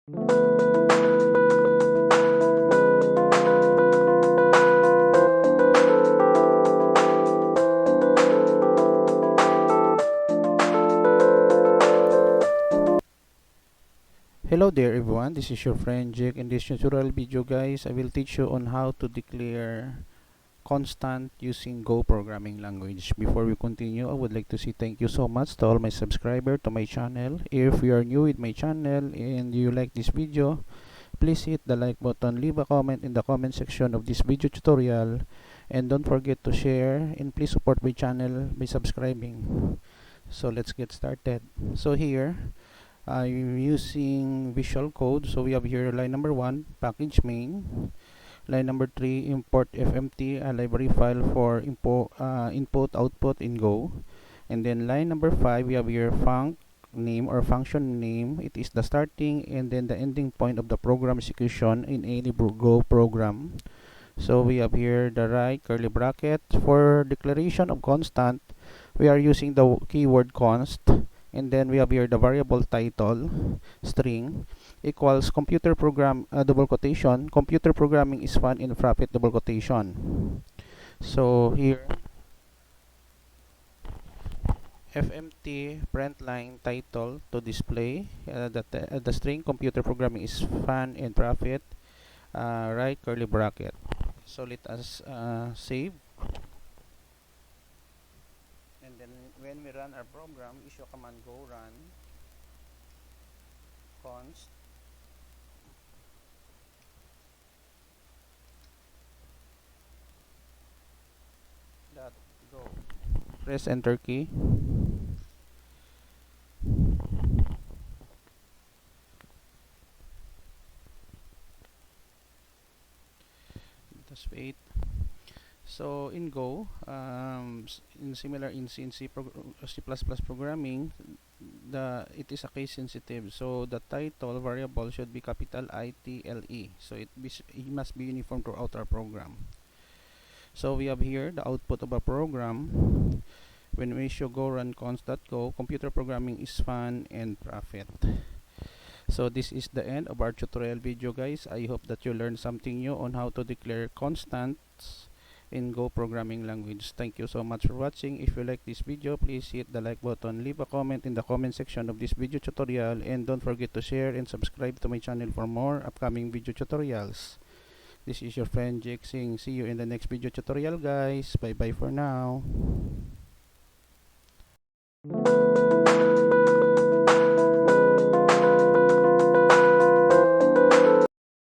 Hello there everyone, this is your friend Jake. In this tutorial video guys, I will teach you on how to declare constant using Go programming language. Before we continue, I would like to say thank you so much to all my subscribers to my channel. If you are new with my channel and you like this video, please hit the like button, leave a comment in the comment section of this video tutorial, and don't forget to share, and please support my channel by subscribing. So let's get started. So here I'm using Visual Code. So we have here line number 1, package main. Line number 3, import fmt, a library file for input output in Go. And then line number 5, we have here func name or function name. It is the starting and then the ending point of the program execution in any Go program. So we have here the right curly bracket. For declaration of constant, we are using the keyword const, and then we have here the variable title string equals computer program double quotation, computer programming is fun in bracket double quotation. So here fmt print line title to display the string computer programming is fun in bracket right curly bracket. So let us save, and then when we run our program, issue command go run const dot go. Press enter key. Just wait. So in Go, in similar in C++ programming, it is a case sensitive. So the title variable should be capital ITLE. So it must be uniform throughout our program. So we have here the output of a program. When we show go run const.go, computer programming is fun and profit. So this is the end of our tutorial video guys. I hope that you learned something new on how to declare constants in Go programming language. Thank you so much for watching. If you like this video, please hit the like button, leave a comment in the comment section of this video tutorial, and don't forget to share and subscribe to my channel for more upcoming video tutorials. This is your friend Jake saying see you in the next video tutorial guys. Bye bye for now.